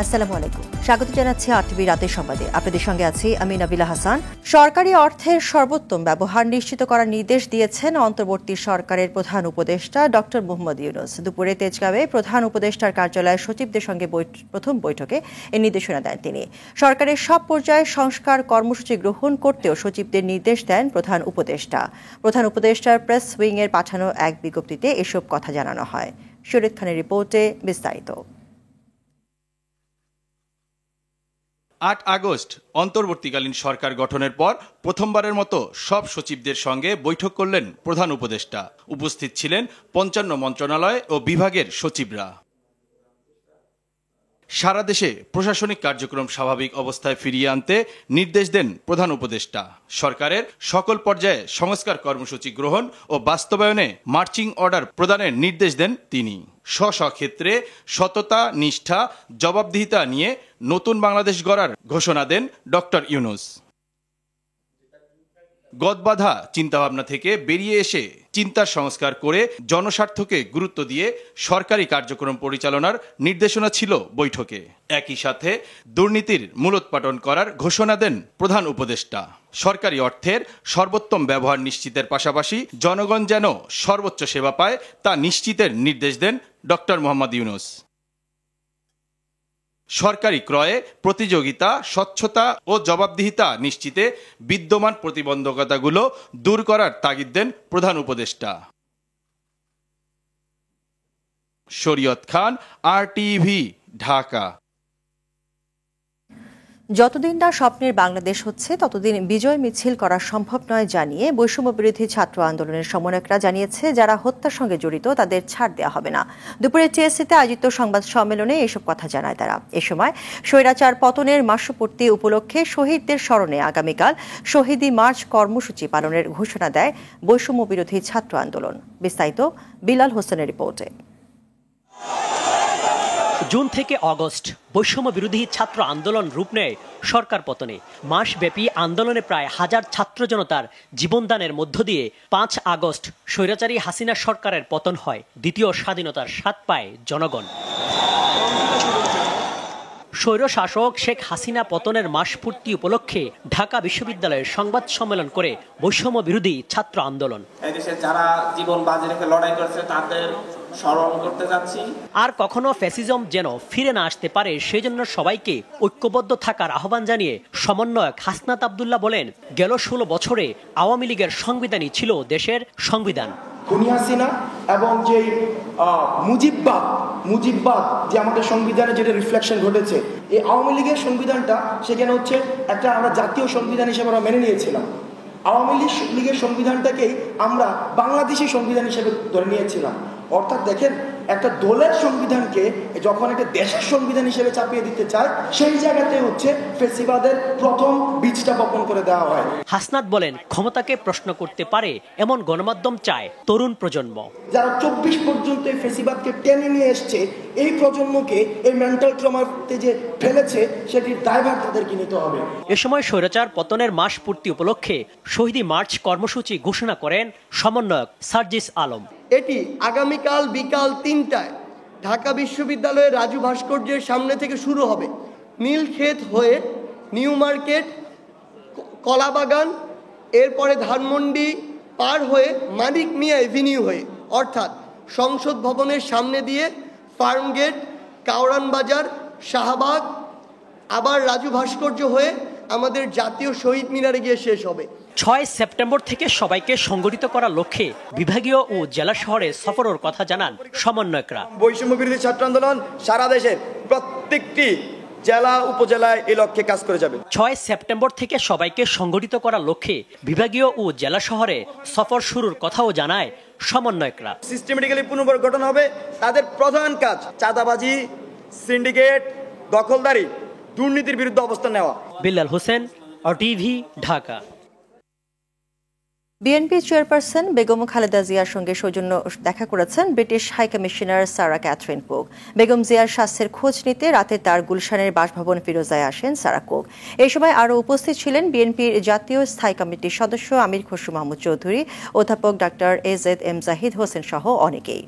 আসসালামু আলাইকুম, স্বাগত জানাচ্ছি আরটিভি রাতের সংবাদে। আপনাদের সঙ্গে আছি আমি নাবিলা হাসান। সরকারি অর্থের সর্বোত্তম ব্যবহার নিশ্চিত করার নির্দেশ দিয়েছেন অন্তর্বর্তী সরকারের প্রধান উপদেষ্টা ডক্টর মোহাম্মদ ইউনূস। দুপুরে তেজগাঁওয়ে প্রধান উপদেষ্টার কার্যালয়ে সচিবদের সঙ্গে প্রথম বৈঠকে এই নির্দেশনা দেন তিনি। সরকারের সব পর্যায়ে সংস্কার কর্মসূচি গ্রহণ করতেও সচিবদের নির্দেশ দেন প্রধান উপদেষ্টা। প্রধান উপদেষ্টার প্রেস উইংয়ের পাঠানো এক বিজ্ঞপ্তিতে এসব কথা জানানো হয়। শরীদ খানের রিপোর্টে বিস্তারিত। ৮ আগস্ট অন্তর্বর্তীকালীন সরকার গঠনের পর প্রথমবারের মতো সব সচিবদের সঙ্গে বৈঠক করলেন প্রধান উপদেষ্টা। উপস্থিত ছিলেন ৫৫ মন্ত্রণালয় ও বিভাগের সচিবরা। সারা দেশে প্রশাসনিক কার্যক্রম স্বাভাবিক অবস্থায় ফিরিয়ে আনতে নির্দেশ দেন প্রধান উপদেষ্টা। সরকারের সকল পর্যায়ে সংস্কার কর্মসূচি গ্রহণ ও বাস্তবায়নে মার্চিং অর্ডার প্রদানের নির্দেশ দেন তিনি। স্ব ক্ষেত্রে সততা, নিষ্ঠা, জবাবদিহিতা নিয়ে নতুন বাংলাদেশ গড়ার ঘোষণা দেন ডক্টর ইউনূস। গদবাঁধা চিন্তাভাবনা থেকে বেরিয়ে এসে চিন্তার সংস্কার করে জনস্বার্থকে গুরুত্ব দিয়ে সরকারি কার্যক্রম পরিচালনার নির্দেশনা ছিল বৈঠকে। একই সাথে দুর্নীতির মূলোৎপাটন করার ঘোষণা দেন প্রধান উপদেষ্টা। সরকারি অর্থের সর্বোত্তম ব্যবহার নিশ্চিতের পাশাপাশি জনগণ যেন সর্বোচ্চ সেবা পায় তা নিশ্চিতের নির্দেশ দেন ডক্টর মোহাম্মদ ইউনূস। সরকারি ক্রয়ে প্রতিযোগিতা, স্বচ্ছতা ও জবাবদিহিতা নিশ্চিতে বিদ্যমান প্রতিবন্ধকতাগুলো দূর করার তাগিদ দেন প্রধান উপদেষ্টা। শরীয়ত খান, আরটিভি, ঢাকা। যতদিন না স্বপ্নের বাংলাদেশ হচ্ছে ততদিন বিজয় মিছিল করা সম্ভব নয় জানিয়ে বৈষম্য বিরোধী ছাত্র আন্দোলনের সমন্বয়করা জানিয়েছে, যারা হত্যার সঙ্গে জড়িত তাদের ছাড় দেওয়া হবে না। দুপুরে টিএসসিতে আয়োজিত সংবাদ সম্মেলনে এসব কথা জানায় তারা। এ সময় স্বৈরাচার পতনের মাসপূর্তি উপলক্ষে শহীদদের স্মরণে আগামীকাল শহীদি মার্চ কর্মসূচি পালনের ঘোষণা দেয় বৈষম্য বিরোধী ছাত্র আন্দোলন। বিস্তারিত বিলাল হোসেনের রিপোর্টে। জুন থেকে আগস্ট বৈষম্য বিরোধী ছাত্র আন্দোলন রূপ নেয় সরকার পতনে। মাসব্যাপী আন্দোলনে প্রায় হাজার ছাত্র জনতার জীবনদানের মধ্য দিয়ে ৫ আগস্ট স্বৈরাচারী হাসিনা সরকারের পতন হয়। দ্বিতীয় স্বাধীনতার স্বাদ পায় জনগণ। স্বৈরশাসক শেখ হাসিনা পতনের মাসপূর্তি উপলক্ষে ঢাকা বিশ্ববিদ্যালয়ের সংবাদ সম্মেলন করে বৈষম্য বিরোধী ছাত্র আন্দোলন। এদেশে যারা জীবন বাজি রেখে লড়াই করেছে তাদের স্মরণ করতে যাচ্ছি। আর কখনো ফ্যাসিজম যেন ফিরে না আসতে পারে সেজন্য সবাইকে ঐক্যবদ্ধ থাকার আহ্বান জানিয়ে সমন্বয়ক হাসনাত আব্দুল্লাহ বলেন, গেল ১৬ বছরে আওয়ামী লীগের সংবিধানই ছিল দেশের সংবিধান। খুনি হাসিনা এবং যে মুজিববাদ যে আমাদের সংবিধানে যেটা রিফ্লেকশন ঘটেছে, এই আওয়ামী লীগের সংবিধানটা সেখানে হচ্ছে একটা আমরা জাতীয় সংবিধান হিসেবে আমরা মেনে নিয়েছিলাম। আওয়ামী লীগের সংবিধানটাকেই আমরা বাংলাদেশি সংবিধান হিসেবে ধরে নিয়েছিলাম। অর্থাৎ দেখেন, একটা দলের সংবিধানকে যখন একটা দেশের সংবিধান হিসেবে চাপিয়ে দিতে চায়, সেই জায়গাতে হচ্ছে ফ্যাসিবাদের প্রথম বীজটা বপন করে দেওয়া হয়। হাসনাত বলেন, ক্ষমতাকে প্রশ্ন করতে পারে এমন গণমাধ্যম চায় তরুণ প্রজন্ম। যারা ২৪ পর্যন্ত এই ফ্যাসিবাদকে টেনে নিয়ে এসছে, এই প্রজন্মকে এই মেন্টাল ট্রমাতে যে ফেলেছে সেটির দায়ভার তাদেরকে নিতে হবে। এ সময় স্বৈরাচার পতনের মাস পূর্তি উপলক্ষে শহীদি মার্চ কর্মসূচি ঘোষণা করেন সমন্বয়ক সার্জিস আলম। এটি আগামীকাল বিকাল ৩টায় ঢাকা বিশ্ববিদ্যালয়ের রাজু ভাস্কর্যের সামনে থেকে শুরু হবে। নীলক্ষেত হয়ে নিউ মার্কেট, কলাবাগান, এরপরে ধানমন্ডি পার হয়ে মানিক মিয়া এভিনিউ হয়ে, অর্থাৎ সংসদ ভবনের সামনে দিয়ে ফার্মগেট, কাউরান বাজার, শাহবাগ, আবার রাজু ভাস্কর্য হয়ে আমাদের জাতীয় শহীদ মিনারে গিয়ে শেষ হবে। ৬ সেপ্টেম্বর থেকে সবাইকে সংগঠিত করার লক্ষ্যে বিভাগীয় ও জেলা শহরে সফরের কথা জানান সমন্বয়করা। বৈষম্য বিরোধী ছাত্র আন্দোলন সারা দেশের প্রত্যেকটি জেলা উপজেলায় এই লক্ষ্যে কাজ করে যাবে। ৬ সেপ্টেম্বর থেকে সবাইকে সংগঠিত করার লক্ষ্যে বিভাগীয় ও জেলা শহরে সফর শুরুর কথাও জানায় সমন্বয়করা। সিস্টেমেটিক্যালি পুনর্গঠন হবে। তাদের প্রধান কাজ চাঁদাবাজি, সিন্ডিকেট, দখলদারি, দুর্নীতির বিরুদ্ধে অবস্থান নেওয়া। Bilal Hossain, RTV, Dhaka. BNP chairperson Begum Khaleda জিয়ার সঙ্গে সৌজন্য দেখা করেছেন ব্রিটিশ হাইকমিশনার সারা ক্যাথরিন কুক। বেগম জিয়ার স্বাস্থ্যের খোঁজ নিতে রাতে তার গুলশানের বাসভবন ফিরোজায় আসেন সারা কুক। এই সময় আরও উপস্থিত ছিলেন বিএনপির জাতীয় স্থায়ী কমিটির সদস্য আমির খসরু মাহমুদ চৌধুরী, অধ্যাপক ডাক্তার AZM জাহিদ হোসেন সহ অনেকেই।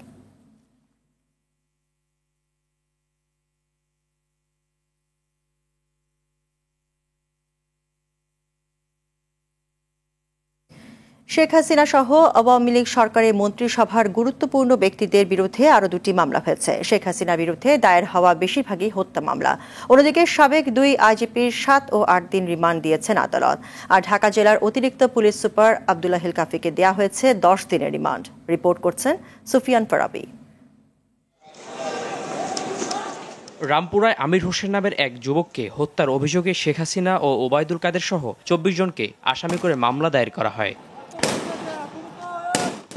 শেখ হাসিনা সহ আওয়ামী লীগ সরকারের মন্ত্রিসভার গুরুত্বপূর্ণ ব্যক্তিদের বিরুদ্ধে আরও 2টি মামলা হয়েছে। শেখ হাসিনার বিরুদ্ধে দায়ের হওয়া বেশিরভাগই হত্যা মামলা। অন্যদিকে সাবেক 2 আইজিপির 7 ও 8 দিন রিমান্ড দিয়েছেন আদালত। আর ঢাকা জেলার অতিরিক্ত পুলিশ সুপার আব্দুল্লাহিল কাফিকে দেওয়া হয়েছে 10 দিনের রিমান্ড। রিপোর্ট করছেন সুফিয়ান ফারাবি। রামপুরায় আমির হোসেন নামের এক যুবককে হত্যার অভিযোগে শেখ হাসিনা ও ওবায়দুল কাদের সহ 24 জনকে আসামি করে মামলা দায়ের করা হয়।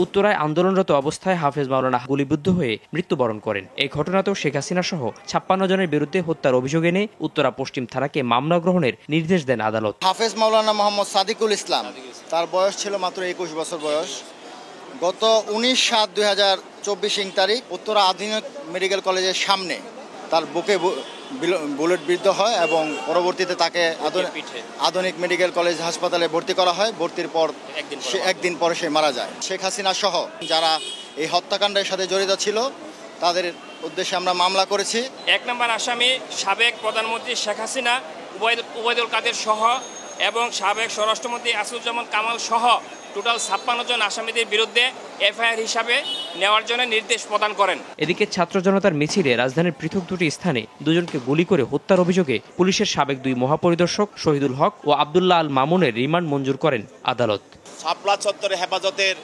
উত্তরায় আন্দোলনরত অবস্থায় হাফেজ মাওলানা গুলিবিদ্ধ হয়ে মৃত্যুবরণ করেন। এই ঘটনাতেও শেখ হাসিনা সহ 56 জনের বিরুদ্ধে হত্যার অভিযোগ এনে উত্তরা পশ্চিম থানাকে মামলা গ্রহণের নির্দেশ দেন আদালত। হাফেজ মাওলানা মোহাম্মদ সাদিকুল ইসলাম, তার বয়স ছিল মাত্র 21 বছর বয়স। গত 19/7/2024 তারিখ উত্তরা আধুনিক মেডিকেল কলেজের সামনে তার বুকে বুলেট বিদ্ধ হয় এবং পরবর্তীতে তাকে আধুনিক মেডিকেল কলেজ হাসপাতালে ভর্তি করা হয়। ভর্তির পর একদিন পরে সে মারা যায়। শেখ হাসিনা সহ যারা এই হত্যাকাণ্ডের সাথে জড়িত ছিল তাদের উদ্দেশ্যে আমরা মামলা করেছি। 1 নম্বর আসামি সাবেক প্রধানমন্ত্রী শেখ হাসিনা, ওবায়দুল কাদের সহ এবং সাবেক স্বরাষ্ট্রমন্ত্রী আসাদুজ্জামান কামাল সহ টোটাল 56 জন আসামিদের বিরুদ্ধে এফআইআর হিসাবে নেওয়ার জন্য নির্দেশ প্রদান করেন। এদিকে ছাত্র জনতার মিছিলে রাজধানীর পৃথক 2টি স্থানে 2 জনকে গুলি করে হত্যার অভিযোগে পুলিশের সাবেক 2 মহাপরিদর্শক শহীদুল হক ও আব্দুল্লাহ আল মামুনের রিমান্ড মঞ্জুর করেন আদালত। শাপলা চত্বরে হেফাজতের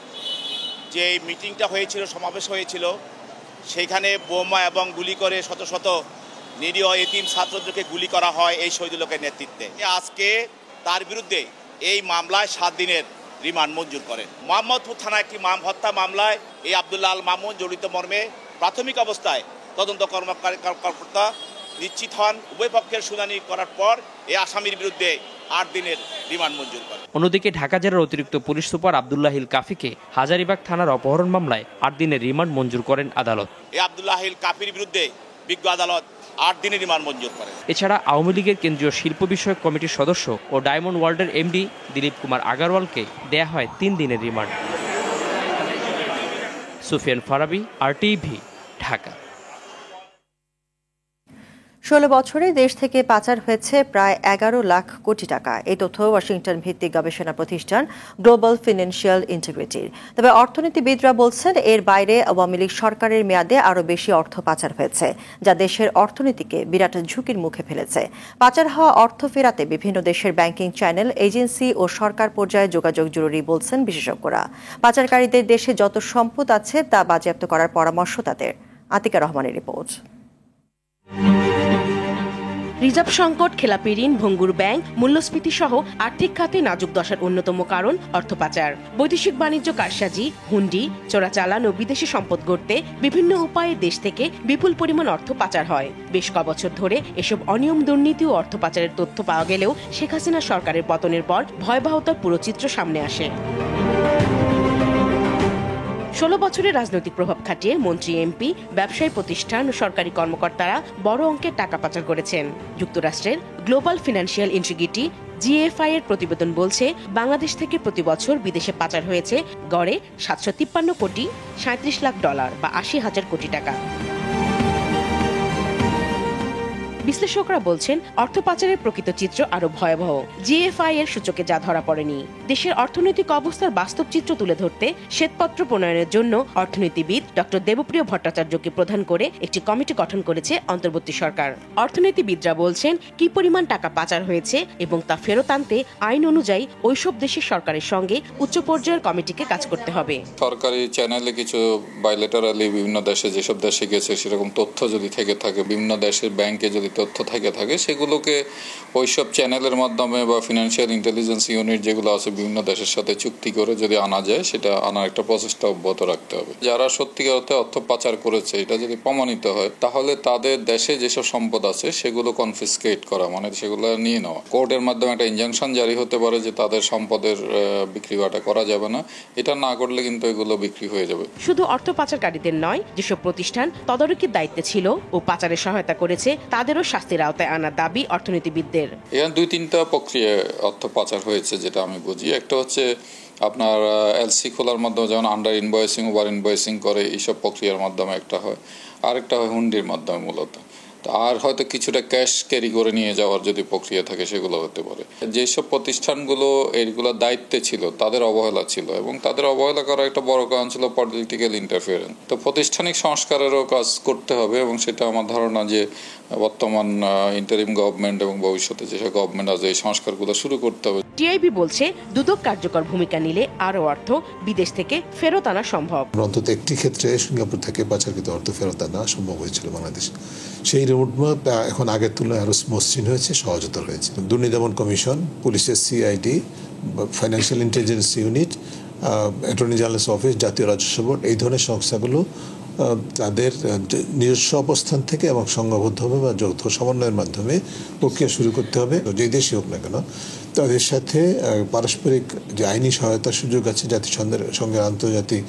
যে মিটিংটা হয়েছিল, সমাবেশ হয়েছিল, সেইখানে বোমা এবং গুলি করে শত শত নিরীহ এতিম ছাত্রদেরকে গুলি করা হয় এই শহীদুল হকের নেতৃত্বে। আজকে তার বিরুদ্ধে এই মামলায় 7 দিনের রিমান্ড মঞ্জুর করেন। মোহাম্মদপুর থানায় একটি হত্যা মামলায় এই আব্দুল্লাহ আল মামুন জড়িত মর্মে প্রাথমিক অবস্থায় তদন্ত কর্মকর্তা নিশ্চিত হন। উভয় পক্ষের শুনানি করার পর এই আসামির বিরুদ্ধে 8 দিনের রিমান্ড মঞ্জুর করেন। অন্যদিকে ঢাকা জেলার অতিরিক্ত পুলিশ সুপার আব্দুল্লাহিল কাফিকে হাজারীবাগ থানার অপহরণ মামলায় 8 দিনের রিমান্ড মঞ্জুর করেন আদালত। এই আব্দুল্লাহিল কাফির বিরুদ্ধে বিজ্ঞ আদালত 8 দিনের রিমান্ড মঞ্জুর করেন। এছাড়া আওয়ামী লীগের কেন্দ্রীয় শিল্প বিষয়ক কমিটির সদস্য ও ডায়মন্ড ওয়ার্ল্ডের এমডি দিলীপ কুমার আগারওয়ালকে দেয়া হয় 3 দিনের রিমান্ড। সুফিয়ান ফারাবি, RTV, ঢাকা। 16 বছরে দেশ থেকে পাচার হয়েছে প্রায় 11 লাখ কোটি টাকা। এই তথ্য ওয়াশিংটন ভিত্তিক গবেষণা প্রতিষ্ঠান গ্লোবাল ফিনান্সিয়াল ইন্টিগ্রিটির। তবে অর্থনীতিবিদরা বলছেন এর বাইরে আওয়ামী লীগ সরকারের মেয়াদে আরও বেশি অর্থ পাচার হয়েছে, যা দেশের অর্থনীতিকে বিরাট ঝুঁকির মুখে ফেলেছে। পাচার হওয়া অর্থ ফেরাতে বিভিন্ন দেশের ব্যাংকিং চ্যানেল, এজেন্সি ও সরকার পর্যায়ে যোগাযোগ জরুরি বলছেন বিশেষজ্ঞরা। পাচারকারীদের দেশে যত সম্পদ আছে তা বাজেয়াপ্ত করার পরামর্শ তাদের। আতিকা রহমানের রিপোর্ট। রিজার্ভ সংকট, খেলাপি ঋণ, ভঙ্গুর ব্যাংক, মূল্যস্ফীতি সহ আর্থিক খাতে নাজুক দশার অন্যতম কারণ অর্থ পাচার। বৈদেশিক বাণিজ্য কারসাজি, হুন্ডি, চোরাচালান ও বিদেশি সম্পদ গড়তে বিভিন্ন উপায়ে দেশ থেকে বিপুল পরিমাণ অর্থ পাচার হয়। বেশ কবছর ধরে এসব অনিয়ম, দুর্নীতি ও অর্থ পাচারের তথ্য পাওয়া গেলেও শেখ হাসিনা সরকারের পতনের পর ভয়াবহতার পুরো চিত্র সামনে আসে। 16 বছরের রাজনৈতিক প্রভাব খাটিয়ে মন্ত্রী, এমপি, ব্যবসায়ী প্রতিষ্ঠান ও সরকারি কর্মকর্তারা বড় অঙ্কের টাকা পাচার করেছেন। যুক্তরাষ্ট্রের গ্লোবাল ফিনান্সিয়াল ইন্টিগ্রিটি GFI এর প্রতিবেদন বলছে, বাংলাদেশ থেকে প্রতি বছর বিদেশে পাচার হয়েছে গড়ে 753 কোটি 37 লাখ ডলার বা 80,000 কোটি টাকা। বিশ্লেষকরা বলছেন, অর্থ পাচারের প্রকৃত চিত্র আরো ভয়াবহ। GFI এর সূচকে যা ধরা পড়েনি। দেশের অর্থনৈতিক অবস্থার বাস্তব চিত্র তুলে ধরতে শ্বেতপত্র প্রণয়নের জন্য অর্থনীতিবিদ ডক্টর দেবপ্রিয় ভট্টাচার্যকে প্রধান করে একটি কমিটি গঠন করেছে অন্তর্বর্তী সরকার। অর্থনীতিবিদরা বলছেন, কি পরিমাণ টাকা পাচার হয়েছে এবং তা ফেরত আনতে আইন অনুযায়ী ওইসব দেশের সরকারের সঙ্গে উচ্চ পর্যায়ের কমিটিকে কাজ করতে হবে। সরকারি চ্যানেলে কিছু বাইলেটারালি বিভিন্ন দেশে যেসব দেশে গেছে সেরকম তথ্য যদি থেকে থাকে, বিভিন্ন দেশের ব্যাংকে যদি তথ্য থাকে সেগুলোকে ওইসব চ্যানেলের মাধ্যমে বা ফিনান্সিয়াল ইন্টেলিজেন্স ইউনিট যেগুলো আছে বিভিন্ন দেশের সাথে চুক্তি করে যদি আনা যায়, সেটা আনার একটা প্রচেষ্টা অব্যাহত রাখতে হবে। যারা সত্যিকার অর্থে অর্থ পাচার করেছে এটা যদি প্রমাণিত হয়, তাহলে তাদের দেশে যেসব সম্পদ আছে সেগুলো কনফিসকেট করা, মানে সেগুলো নিয়ে নেওয়া। কোর্টের মাধ্যমে একটা ইনজাংশন জারি হতে পারে যে তাদের সম্পদের বিক্রি বাটা করা যাবে না। এটা না করলে কিন্তু এগুলো বিক্রি হয়ে যাবে। শুধু অর্থ পাচারকারীদের নয়, যেসব প্রতিষ্ঠান তদারকির দায়িত্বে ছিল ও পাচারে সহায়তা করেছে তাদেরও শাস্তির আওতায় আনার দাবি অর্থনীতিবিদদের। এখানে 2-3টা প্রক্রিয়ায় অর্থ পাচার হয়েছে যেটা আমি বুঝি। একটা হচ্ছে আপনার এলসি খোলার মাধ্যমে, যেমন আন্ডার ইনভয়েসিং, ওভার ইনভয়েসিং করে, এইসব প্রক্রিয়ার মাধ্যমে একটা হয়। আরেকটা হয় হুন্ডির মাধ্যমে মূলত। আর হয়তো কিছুটা ক্যাশ ক্যারি করে নিয়ে যাওয়ার যদি প্রক্রিয়া থাকে সেগুলো হতে পারে। যেসব প্রতিষ্ঠানগুলো এইগুলোর দায়িত্বে ছিল তাদের অবহেলা ছিল, এবং তাদের অবহেলা করার একটা বড় কারণ ছিল পলিটিক্যাল ইন্টারফিয়ারেন্স। তো প্রাতিষ্ঠানিক সংস্কারেরও কাজ করতে হবে, এবং সেটা আমার ধারণা যে বর্তমান ইন্টারিম গভর্নমেন্ট এবং ভবিষ্যতে যেসব গভর্নমেন্ট আছে এই সংস্কারগুলো শুরু করতে হবে। টিআইবি বলছে দুদক কার্যকর ভূমিকা নিলে আরও অর্থ বিদেশ থেকে ফেরত আনা সম্ভব। অন্তত একটি ক্ষেত্রে সিঙ্গাপুর থেকে পাচারকৃত অর্থ ফেরত আনা সম্ভব হয়েছিল বাংলাদেশ। সেই রোডম্যাপ এখন আগের তুলনায় আরো মসৃণ হয়েছে, সহজতর হয়েছে। দুর্নীতি দমন কমিশন, পুলিশের CID, financial intelligence unit, attorney generals office, জাতীয় রাজস্ব বোর্ড, এই ধরনের সংস্থাগুলো তাদের নিজস্ব অবস্থান থেকে এবং সংঘবদ্ধভাবে বা যৌথ সমন্বয়ের মাধ্যমে প্রক্রিয়া শুরু করতে হবে। যে দেশই হোক না কেন তাদের সাথে পারস্পরিক যে আইনি সহায়তার সুযোগ আছে জাতিসংঘের সঙ্গে আন্তর্জাতিক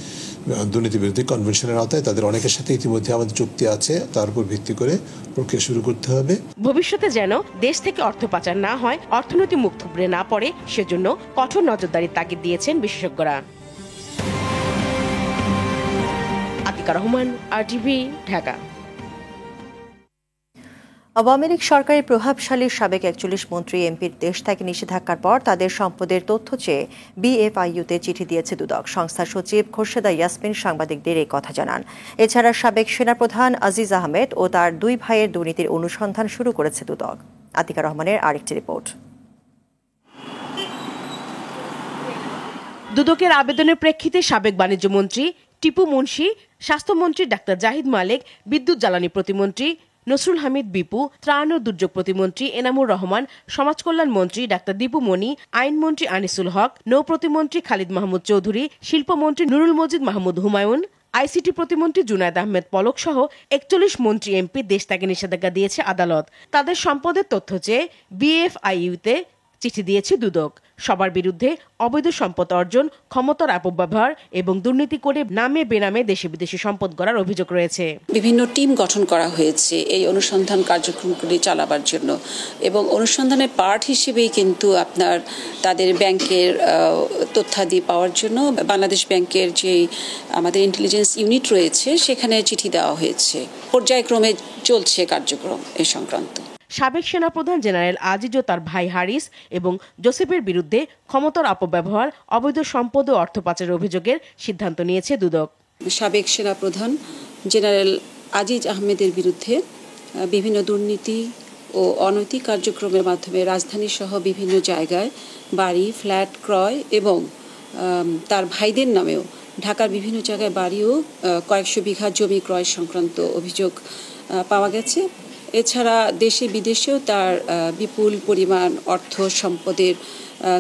দুর্নীতি বিরোধী কনভেনশনের আওতায় তাদের অনেকের সাথে ইতিমধ্যে আমাদের চুক্তি আছে, তার উপর ভিত্তি করে প্রক্রিয়া শুরু করতে হবে। ভবিষ্যতে যেন দেশ থেকে অর্থ পাচার না হয়, অর্থনৈতিক মুখ থুবড়ে না পড়ে, সেজন্য কঠোর নজরদারির তাগিদ দিয়েছেন বিশেষজ্ঞরা। আতিকা রহমান, RTV, ঢাকা। আওয়ামী লীগ সরকারের প্রভাবশালী সাবেক 41 মন্ত্রী এমপির দেশ থেকে নিষেধাজ্ঞার পর তাদের সম্পদের তথ্য চেয়ে বিএফআইইউতে চিঠি দিয়েছে দুদক। সংস্থার সচিব খোরশেদা ইয়াসমিন সাংবাদিকদের এই কথা জানান। এছাড়া সাবেক সেনাপ্রধান আজিজ আহমেদ ও তার দুই ভাইয়ের দুর্নীতির অনুসন্ধান শুরু করেছে দুদক। আতিকা রহমানের আরেকটি রিপোর্ট। দুদকের আবেদনের প্রেক্ষিতে সাবেক বাণিজ্য মন্ত্রী টিপু মুন্সি, স্বাস্থ্যমন্ত্রী ডাক্তার জাহিদ মালেক, বিদ্যুৎ জ্বালানি প্রতিমন্ত্রী নসরুল হামিদ বিপু, ত্রাণ ও দুর্যোগ প্রতিমন্ত্রী এনামুর রহমান, সমাজকল্যাণ মন্ত্রী ডাক্তার দীপু মনি, আইনমন্ত্রী আনিসুল হক, নৌ প্রতিমন্ত্রী খালিদ মাহমুদ চৌধুরী, শিল্পমন্ত্রী নুরুল মজিদ মাহমুদ হুমায়ুন, আইসিটি প্রতিমন্ত্রী জুনায়েদ আহমেদ পলক সহ 41 মন্ত্রী এমপি দেশ থেকে নিষেধাজ্ঞা দিয়েছে আদালত। তাদের সম্পদের তথ্য চেয়ে বিএফআইইউতে চিঠি দিয়েছে দুদক। সবার বিরুদ্ধে অবৈধ সম্পদ অর্জন, ক্ষমতার অপব্যবহার এবং দুর্নীতি করে নামে বেনামে দেশে বিদেশে সম্পদ গড়ার অভিযোগ রয়েছে। বিভিন্ন টিম গঠন করা হয়েছে এই অনুসন্ধান কার্যক্রমগুলি চালাবার জন্য, এবং অনুসন্ধানের পার্ট হিসেবেই কিন্তু আপনার তাদের ব্যাংকের তথ্যাদি পাওয়ার জন্য বাংলাদেশ ব্যাংকের যে আমাদের ইন্টেলিজেন্স ইউনিট রয়েছে সেখানে চিঠি দেওয়া হয়েছে। পর্যায়ক্রমে চলছে কার্যক্রম এ সংক্রান্ত। সাবেক সেনাপ্রধান জেনারেল আজিজ ও তার ভাই হারিস এবং জোসেফের বিরুদ্ধে ক্ষমতার অপব্যবহার, অবৈধ সম্পদ ও অর্থ পাচারের অভিযোগের সিদ্ধান্ত নিয়েছে দুদক। সাবেক সেনাপ্রধান জেনারেল আজিজ আহমেদের বিরুদ্ধে বিভিন্ন দুর্নীতি ও অনৈতিক কার্যক্রমের মাধ্যমে রাজধানী সহ বিভিন্ন জায়গায় বাড়ি, ফ্ল্যাট ক্রয় এবং তার ভাইদের নামেও ঢাকার বিভিন্ন জায়গায় বাড়িও কয়েকশো বিঘা জমি ক্রয় সংক্রান্ত অভিযোগ পাওয়া গেছে। এছাড়া দেশে বিদেশেও তার বিপুল পরিমাণ অর্থ সম্পদের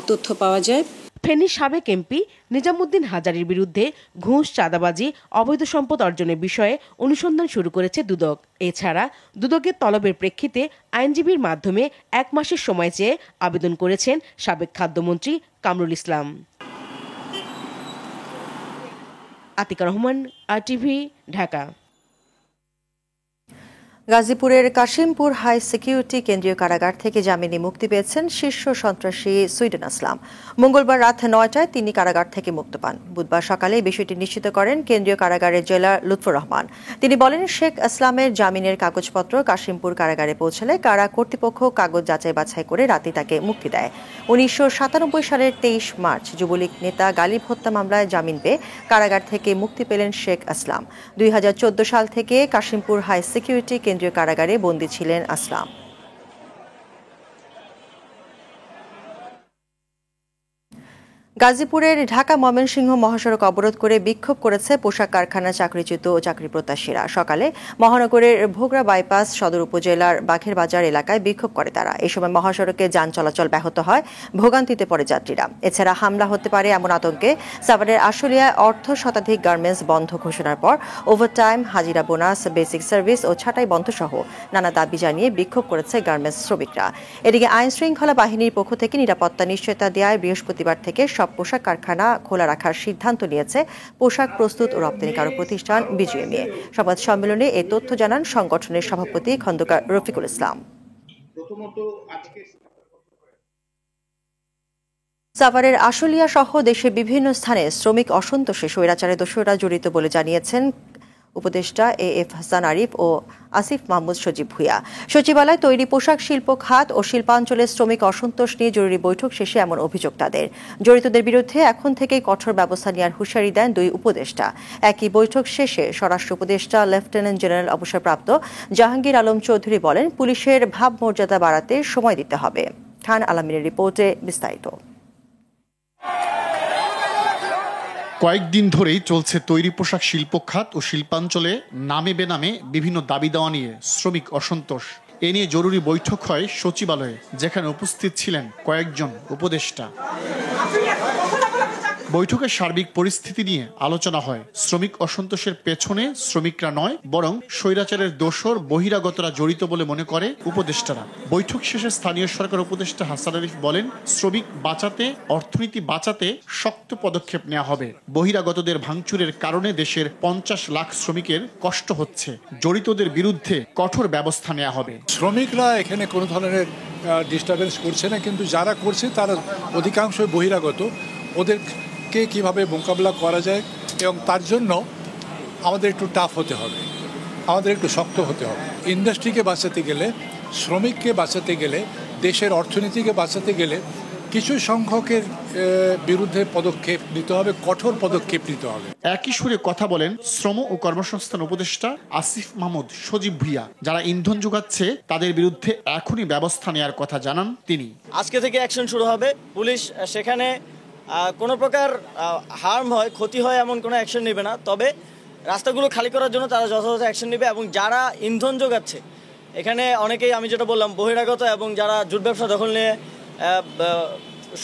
তথ্য পাওয়া যায়। ফেনীর সাবেক এমপি নিজামুদ্দিন হাজারীর বিরুদ্ধে ঘুষ, চাঁদাবাজি, অবৈধ সম্পদ অর্জনের বিষয়ে অনুসন্ধান শুরু করেছে দুদক। এছাড়া দুদকের তলবের প্রেক্ষিতে আইনজীবীর মাধ্যমে 1 মাসের সময় চেয়ে আবেদন করেছেন সাবেক খাদ্যমন্ত্রী কামরুল ইসলাম। আতিকা রহমান, RTV, ঢাকা। গাজীপুরের কাশিমপুর হাই সিকিউরিটি কেন্দ্রীয় কারাগার থেকে জামিনে মুক্তি পেয়েছেন শীর্ষ সন্ত্রাসী সুইডেন আসলাম। মঙ্গলবার রাত 9টায় তিনি কারাগার থেকে মুক্ত পান। বুধবার সকালে বিষয়টি নিশ্চিত করেন কেন্দ্রীয় কারাগারের জেলার লুৎফর রহমান। তিনি বলেন, শেখ আসলামের জামিনের কাগজপত্র কাশিমপুর কারাগারে পৌঁছালে কারা কর্তৃপক্ষ কাগজ যাচাই বাছাই করে রাতে তাকে মুক্তি দেয়। 1997 সালের 23 মার্চ যুবলীগ নেতা গালিব হত্যা মামলায় জামিন পেয়ে কারাগার থেকে মুক্তি পেলেন শেখ আসলাম। 2014 সাল থেকে কাশিমপুর হাই সিকিউরিটি কেন্দ্রীয় কারাগারে বন্দী ছিলেন আসলাম। গাজীপুরের ঢাকা ময়মনসিংহ মহাসড়ক অবরোধ করে বিক্ষোভ করেছে পোশাক কারখানার চাকরিচ্যুত ও চাকরি প্রত্যাশীরা। সকালে মহানগরের ভোগড়া বাইপাস সদর উপজেলার বাঘের বাজার এলাকায় বিক্ষোভ করে তারা। এই সময় মহাসড়কে যান চলাচল ব্যাহত হয়, ভোগান্তিতে পড়ে যাত্রীরা। এছাড়া হামলা হতে পারে এমন আতঙ্কে সাভারের আশুলিয়ায় শতাধিক গার্মেন্টস বন্ধ ঘোষণার পর ওভারটাইম, হাজিরা বোনাস, বেসিক সার্ভিস ও ছাঁটাই বন্ধ সহ নানা দাবি জানিয়ে বিক্ষোভ করেছে গার্মেন্টস শ্রমিকরা। এদিকে আইন শৃঙ্খলা বাহিনীর পক্ষ থেকে নিরাপত্তা নিশ্চয়তা দেওয়ায় বৃহস্পতিবার থেকে সব পোশাক কারখানা খোলা রাখার সিদ্ধান্ত নিয়েছে পোশাক প্রস্তুত ও রপ্তানিকারক প্রতিষ্ঠান বিজিএমইএ। সংবাদ সম্মেলনে এই তথ্য জানান সংগঠনের সভাপতি খন্দকার রফিকুল ইসলাম। সাভারের আশুলিয়া সহ দেশের বিভিন্ন স্থানে শ্রমিক অসন্তোষে স্বৈরাচারের দোসররা জড়িত বলে জানিয়েছেন উপদেষ্টা AF হাসান আরিফ ও আসিফ মাহমুদ সজীব ভুঁইয়া। সচিবালয় তৈরি পোশাক শিল্প খাত ও শিল্পাঞ্চলের শ্রমিক অসন্তোষ নিয়ে জরুরি বৈঠক শেষে এমন অভিযোগ তাদের। জড়িতদের বিরুদ্ধে এখন থেকেই কঠোর ব্যবস্থা নেওয়ার হুঁশিয়ারি দেন দুই উপদেষ্টা। একই বৈঠক শেষে স্বরাষ্ট্র উপদেষ্টা লেফটেন্যান্ট জেনারেল অবসরপ্রাপ্ত জাহাঙ্গীর আলম চৌধুরী বলেন, পুলিশের ভাবমর্যাদা বাড়াতে সময় দিতে হবে। খান আলামিনের রিপোর্টে বিস্তারিত। কয়েকদিন ধরেই চলছে তৈরি পোশাক শিল্প খাত ও শিল্পাঞ্চলে নামে বেনামে বিভিন্ন দাবি দেওয়া নিয়ে শ্রমিক অসন্তোষ। এ নিয়ে জরুরি বৈঠক হয় সচিবালয়ে, যেখানে উপস্থিত ছিলেন কয়েকজন উপদেষ্টা। বৈঠকে সার্বিক পরিস্থিতি নিয়ে আলোচনা হয়। শ্রমিক অসন্তোষের পেছনে শ্রমিকরা নয়, বরং স্বৈরাচারের দোসর বহিরাগতরা জড়িত বলে মনে করে উপদেষ্টারা। বৈঠক শেষে স্থানীয় সরকার উপদেষ্টা হাসান আরিফ বলেন, শ্রমিক বাঁচাতে, অর্থনীতি বাঁচাতে শক্ত পদক্ষেপ নেওয়া হবে। বহিরাগতদের ভাঙচুরের কারণে দেশের 50 লাখ শ্রমিকের কষ্ট হচ্ছে। জড়িতদের বিরুদ্ধে কঠোর ব্যবস্থা নেওয়া হবে। শ্রমিকরা এখানে কোনো ধরনের ডিস্টারবেন্স করছে না, কিন্তু যারা করছে তারা অধিকাংশ বহিরাগত। ওদেরকে কিভাবে মোকাবিলা করা যায় এবং তার জন্য আমাদের একটু টাফ হতে হবে, আমাদের একটু শক্ত হতে হবে। ইন্ডাস্ট্রিকে বাঁচাতে গেলে, শ্রমিককে বাঁচাতে গেলে, দেশের অর্থনীতিকে বাঁচাতে গেলে কিছু সংখ্যকের বিরুদ্ধে পদক্ষেপ নিতে হবে, কঠোর পদক্ষেপ নিতে হবে। একই সুরে কথা বলেন শ্রম ও কর্মসংস্থান উপদেষ্টা আসিফ মাহমুদ সজীব ভুঁইয়া। যারা ইন্ধন যোগাচ্ছে তাদের বিরুদ্ধে এখনই ব্যবস্থা নেওয়ার কথা জানান তিনি। আজকে থেকে অ্যাকশন শুরু হবে। পুলিশ সেখানে কোনো প্রকার হার্ম হয়, ক্ষতি হয় এমন কোনো অ্যাকশন নেবে না, তবে রাস্তাগুলো খালি করার জন্য তারা যথাযথ অ্যাকশন নেবে। এবং যারা ইন্ধন যোগাচ্ছে, এখানে অনেকেই আমি যেটা বললাম বহিরাগত এবং যারা জুট ব্যবসা দখল নিয়ে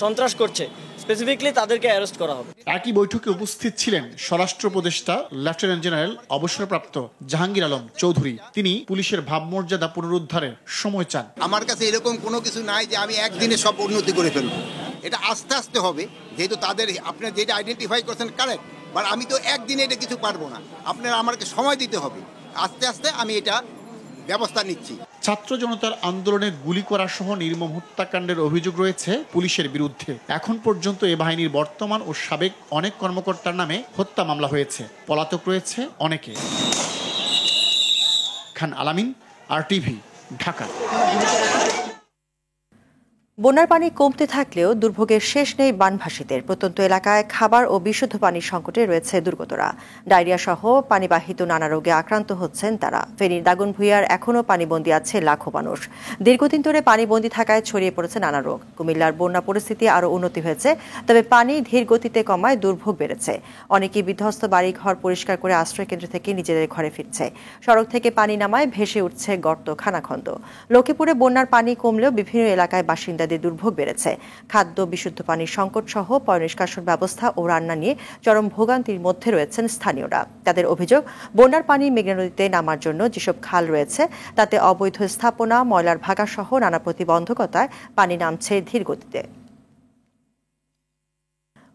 সন্ত্রাস করছে, স্পেসিফিকলি তাদেরকে অ্যারেস্ট করা হবে। একই বৈঠকে উপস্থিত ছিলেন স্বরাষ্ট্র উপদেষ্টা লেফটেন্যান্ট জেনারেল অবসরপ্রাপ্ত জাহাঙ্গীর আলম চৌধুরী। তিনি পুলিশের ভাবমর্যাদা পুনরুদ্ধারের সময় চান। আমার কাছে এরকম কোনো কিছু নাই যে আমি একদিনে সব উন্নতি করে ফেলবো। এটা আস্তে আস্তে হবে, যেহেতু তাদের আপনার যেটা আইডেন্টিফাই করছেন কারেক্ট, বাট আমি তো একদিনে এটা কিছু পারবো না। আপনারা আমাকে সময় দিতে হবে, আস্তে আস্তে আমি এটা ব্যবস্থা নিচ্ছি। ছাত্র জনতার আন্দোলনে গুলি করা সহ নির্মম হত্যাকাণ্ডের অভিযোগ রয়েছে পুলিশের বিরুদ্ধে। এখন পর্যন্ত এ বাহিনীর বর্তমান ও সাবেক অনেক কর্মকর্তার নামে হত্যা মামলা হয়েছে। পলাতক রয়েছে অনেকে। খান আলামিন, RTV, ঢাকা। বন্যার পানি কমতে থাকলেও দুর্ভোগের শেষ নেই বানভাসীদের। প্রত্যন্ত এলাকায় খাবার ও বিশুদ্ধ পানির সংকটে রয়েছে দুর্গতরা। ডায়রিয়া সহ পানিবাহিত নানা রোগে আক্রান্ত হচ্ছেন তারা। ফেনীর দাগনভূঞার এখনও পানিবন্দী আছে লাখো মানুষ। দীর্ঘদিন ধরে পানিবন্দী থাকায় ছড়িয়ে পড়েছে নানা রোগ। কুমিল্লার বন্যা পরিস্থিতি আরও উন্নতি হয়েছে, তবে পানি ধীর গতিতে কমায় দুর্ভোগ বেড়েছে। অনেকেই বিধ্বস্ত বাড়ি ঘর পরিষ্কার করে আশ্রয়কেন্দ্র থেকে নিজেদের ঘরে ফিরছে। সড়ক থেকে পানি নামায় ভেসে উঠছে গর্ত, খানাখন্দ। লক্ষ্মীপুরে বন্যার পানি কমলেও বিভিন্ন এলাকায় বাসিন্দা দুর্ভোগ বেড়েছে। খাদ্য, বিশুদ্ধ পানির সংকট সহ পয়ঃনিষ্কাশন ব্যবস্থা ও রান্না নিয়ে চরম ভোগান্তির মধ্যে রয়েছেন স্থানীয়রা। তাদের অভিযোগ, বন্যার পানি মেঘনা নদীতে নামার জন্য যেসব খাল রয়েছে তাতে অবৈধ স্থাপনা, ময়লার ভাগা সহ নানা প্রতিবন্ধকতায় পানি নামছে ধীর গতিতে।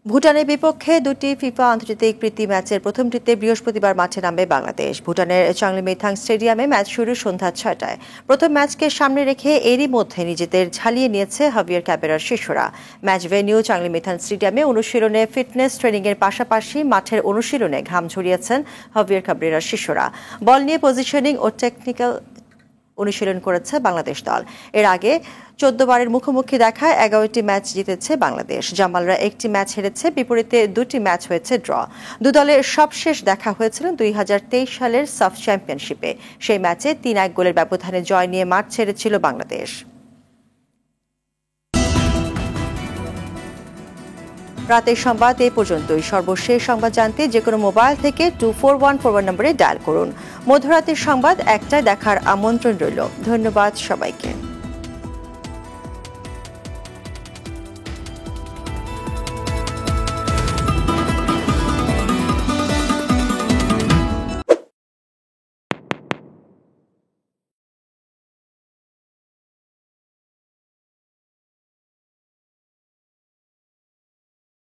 ভুটানের বিপক্ষে দুটি ফিফা আন্তর্জাতিক প্রীতি ম্যাচের প্রথমটিতে বৃহস্পতিবার মাঠে নামবে বাংলাদেশ। ভুটানের চাংলিমেথাং স্টেডিয়ামে ম্যাচ শুরু সন্ধ্যা 6টায়। প্রথম ম্যাচকে সামনে রেখে এরই মধ্যে নিজেদের ঝালিয়ে নিয়েছে হাভিয়ার ক্যাবেরার শিষ্যরা। ম্যাচ ভেন্যু চাংলিমেথাং স্টেডিয়ামে অনুশীলনে ফিটনেস ট্রেনিংয়ের পাশাপাশি মাঠের অনুশীলনে ঘাম ঝরিয়েছেন হাভিয়ার ক্যাবেরার শিষ্যরা। বল নিয়ে পজিশনিং ও টেকনিক্যাল অনুশীলন করেছে বাংলাদেশ দল। এর আগে 14 বারের মুখোমুখি দেখায় 11টি ম্যাচ জিতেছে বাংলাদেশ। জামালরা একটি ম্যাচ হেরেছে, বিপরীতে 2টি ম্যাচ হয়েছে ড্র। দু দলের সবশেষ দেখা হয়েছিল 2023 সালের সাফ চ্যাম্পিয়নশিপে। সেই ম্যাচে 3-1 গোলের ব্যবধানে জয় নিয়ে মাঠ ছেড়েছিল বাংলাদেশ। রাতের সংবাদ এই পর্যন্তই। সর্বশেষ সংবাদ জানতে যেকোনো মোবাইল থেকে 24141 নম্বরে ডায়াল করুন। মধ্যরাতের সংবাদ 1টায় দেখার আমন্ত্রণ রইল। ধন্যবাদ সবাইকে।